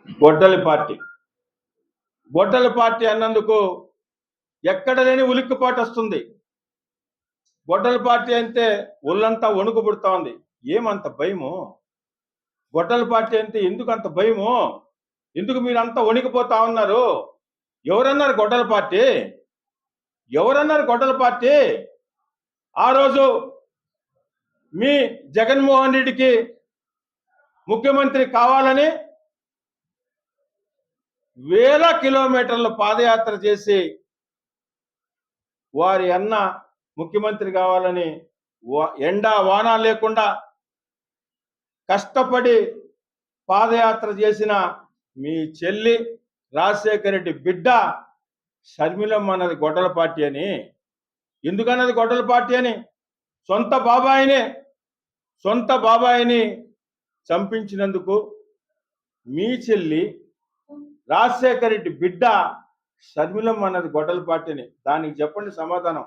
గొడ్డలి పార్టీ. గొడ్డలి పార్టీ అన్నందుకు ఎక్కడ లేని ఉలిక్కిపాటు వస్తుంది. గొడ్డలి పార్టీ అంటే ఒళ్ళంతా వణుకు పుడతా ఉంది. ఏమంత భయము? గొడ్డలి పార్టీ అంటే ఎందుకు అంత భయము? ఎందుకు మీరంతా వణికిపోతా ఉన్నారు? ఎవరన్నారు గొడ్డలి పార్టీ? ఎవరన్నారు గొడ్డలి పార్టీ? ఆ రోజు మీ జగన్మోహన్ రెడ్డికి ముఖ్యమంత్రి కావాలని వేల కిలోమీటర్లు పాదయాత్ర చేసి వారి అన్న ముఖ్యమంత్రి కావాలని ఎండా వాన లేకుండా కష్టపడి పాదయాత్ర చేసిన మీ చెల్లి రాజశేఖర రెడ్డి బిడ్డ షర్మిలమ్మ అన్నది గొడ్డల పార్టీ అని. ఎందుకన్నది గొడ్డల పార్టీ అని? సొంత బాబాయిని చంపించినందుకు మీ చెల్లి రాజశేఖర రెడ్డి బిడ్డ షర్మిలమ్మ అన్నది గొడ్డల పార్టీని. దానికి చెప్పండి సమాధానం.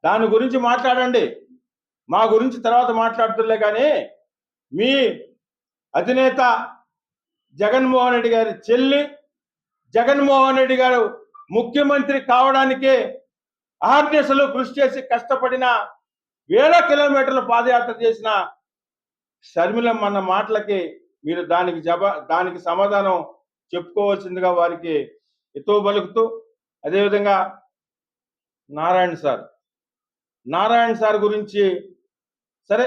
దాని గురించి మాట్లాడండి. మా గురించి తర్వాత మాట్లాడుతులే. కానీ మీ అధినేత జగన్మోహన్ రెడ్డి గారి చెల్లి, జగన్మోహన్ రెడ్డి గారు ముఖ్యమంత్రి కావడానికి ఆర్డిఎస్లు కృషి చేసి కష్టపడిన వేల కిలోమీటర్లు పాదయాత్ర చేసిన షర్మిలమ్మ అన్న మాటలకి మీరు దానికి సమాధానం చెప్పుకోవాల్సిందిగా వారికి ఎత్తువ పలుకుతూ, అదేవిధంగా నారాయణ సార్ గురించి సరే,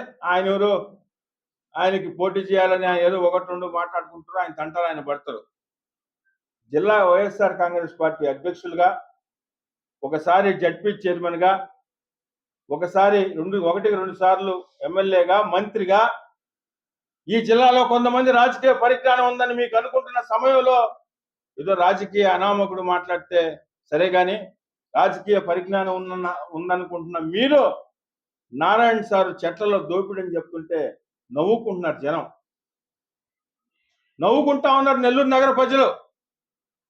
ఆయనకి పోటీ చేయాలని ఆయన ఏదో ఒకటి రెండు మాట్లాడుకుంటారు, ఆయన తంటారు, ఆయన పడతారు. జిల్లా వైఎస్ఆర్ కాంగ్రెస్ పార్టీ అధ్యక్షులుగా, ఒకసారి జడ్పీ చైర్మన్గా, ఒకసారి ఒకటికి రెండు సార్లు ఎమ్మెల్యేగా, మంత్రిగా, ఈ జిల్లాలో కొంతమంది రాజకీయ పరిజ్ఞానం ఉందని మీకు అనుకుంటున్న సమయంలో ఏదో రాజకీయ అనామకుడు మాట్లాడితే సరే, కానీ రాజకీయ పరిజ్ఞానం ఉందనుకుంటున్న మీరు నారాయణ సార్ చెట్లలో దోపిడని చెప్తుంటే నవ్వుకుంటున్నారు జనం, నవ్వుకుంటా ఉన్నారు నెల్లూరు నగర ప్రజలు.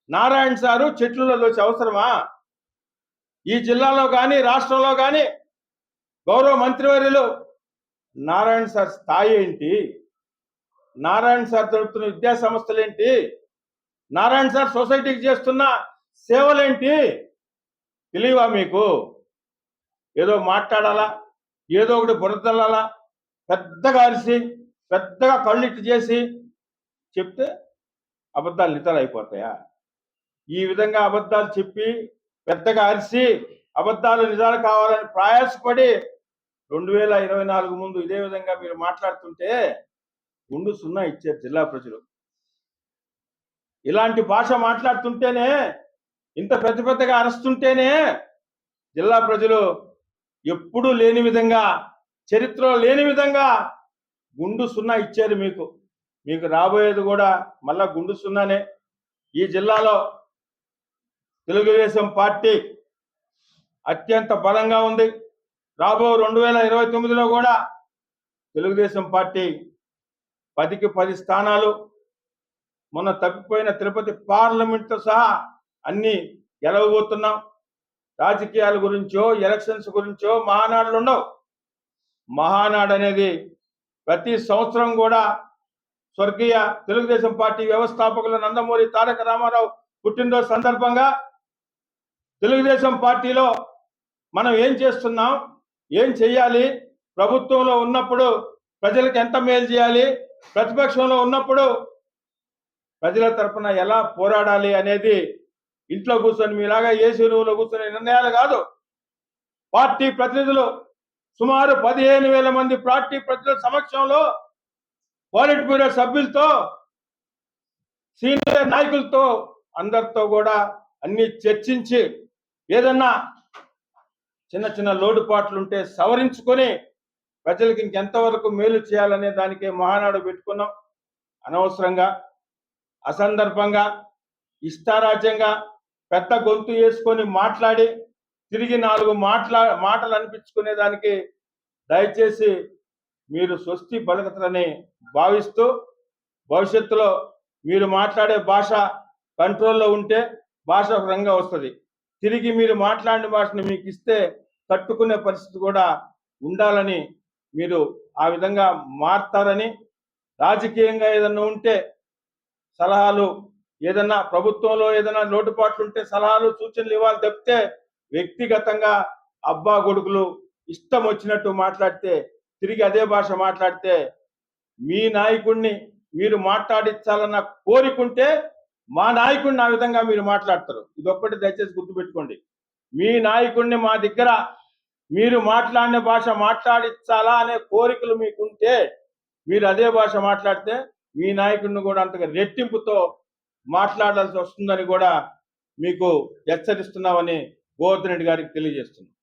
నారాయణ సారు చెట్లలో దోచే అవసరమా? ఈ జిల్లాలో కానీ రాష్ట్రంలో కానీ గౌరవ మంత్రివర్యులు నారాయణ సార్ స్థాయి ఏంటి? నారాయణ సార్ జరుపుతున్న విద్యా సంస్థలు ఏంటి? నారాయణ సార్ సొసైటీకి చేస్తున్న సేవలేంటి? తెలియవా మీకు? ఏదో మాట్లాడాలా, ఏదో ఒకటి బురదల్లాలా, పెద్దగా అరిసి పెద్దగా కళ్ళిట్టు చేసి చెప్తే అబద్ధాలు నిజాలు అయిపోతాయా? ఈ విధంగా అబద్ధాలు చెప్పి పెద్దగా అరిసి అబద్ధాలు నిజాలు కావాలని ప్రయాసపడి 2024 ముందు ఇదే విధంగా మీరు మాట్లాడుతుంటే గుండు సున్నా ఇచ్చారు జిల్లా ప్రజలు. ఇలాంటి భాష మాట్లాడుతుంటేనే, ఇంత పెద్దగా అరుస్తుంటేనే జిల్లా ప్రజలు ఎప్పుడూ లేని విధంగా, చరిత్రలో లేని విధంగా గుండు సున్నా ఇచ్చారు మీకు రాబోయేది కూడా మళ్ళా గుండు సున్నానే. ఈ జిల్లాలో తెలుగుదేశం పార్టీ అత్యంత బలంగా ఉంది. రాబో 2029లో కూడా తెలుగుదేశం పార్టీ 10కి 10 స్థానాలు, మొన్న తప్పిపోయిన తిరుపతి పార్లమెంట్తో సహా అన్ని గెలవబోతున్నాం. రాజకీయాల గురించో ఎలక్షన్స్ గురించో మహానాడులు ఉండవు. మహానాడు అనేది ప్రతి సంవత్సరం కూడా స్వర్గీయ తెలుగుదేశం పార్టీ వ్యవస్థాపకులు నందమూరి తారక రామారావు పుట్టినరోజు సందర్భంగా తెలుగుదేశం పార్టీలో మనం ఏం చేస్తున్నాం, ఏం చేయాలి, ప్రభుత్వంలో ఉన్నప్పుడు ప్రజలకు ఎంత మేలు చేయాలి, ప్రతిపక్షంలో ఉన్నప్పుడు ప్రజల తరపున ఎలా పోరాడాలి అనేది ఇంట్లో కూర్చొని మీలాగా ఏసీ రూమ్లో కూర్చొని నిర్ణయాలు కాదు. పార్టీ ప్రతినిధులు సుమారు 15,000 మంది పార్టీ ప్రతినిధుల సమక్షంలో, పాలిట్ బ్యూరో సభ్యులతో, సీనియర్ నాయకులతో అందరితో కూడా అన్ని చర్చించి ఏదన్నా చిన్న లోటుపాట్లుంటే సవరించుకొని ప్రజలకు ఇంకెంతవరకు మేలు చేయాలనే దానికే మహానాడు పెట్టుకున్నాం. అనవసరంగా, అసందర్భంగా, ఇష్టారాజ్యంగా పెద్ద గొంతు వేసుకొని మాట్లాడి తిరిగి 4 మాటలు అనిపించుకునే దానికి దయచేసి మీరు స్వస్తి పలుకుతారని భావిస్తూ, భవిష్యత్తులో మీరు మాట్లాడే భాష కంట్రోల్లో ఉంటే భాష ఒక రంగా వస్తుంది. తిరిగి మీరు మాట్లాడిన భాషను మీకు ఇస్తే తట్టుకునే పరిస్థితి కూడా ఉండాలని, మీరు ఆ విధంగా మారుతారని, రాజకీయంగా ఏదన్నా ఉంటే సలహాలు, ఏదన్నా ప్రభుత్వంలో ఏదైనా లోటుపాట్లు ఉంటే సలహాలు సూచనలు ఇవ్వాలి తప్పితే వ్యక్తిగతంగా అబ్బా కొడుకులు ఇష్టం వచ్చినట్టు మాట్లాడితే, తిరిగి అదే భాష మాట్లాడితే మీ నాయకుడిని మీరు మాట్లాడించాలన్న కోరికుంటే మా నాయకుడిని ఆ విధంగా మీరు మాట్లాడతారు. ఇదొక్కటి దయచేసి గుర్తుపెట్టుకోండి. మీ నాయకుడిని మా దగ్గర మీరు మాట్లాడిన భాష మాట్లాడించాలా అనే కోరికలు మీకుంటే మీరు అదే భాష మాట్లాడితే మీ నాయకుడిని కూడా అంతగా రెట్టింపుతో మాట్లాడాల్సి వస్తుందని కూడా మీకు హెచ్చరిస్తున్నామని గోవర్ధన్ రెడ్డి గారికి తెలియజేస్తున్నాం.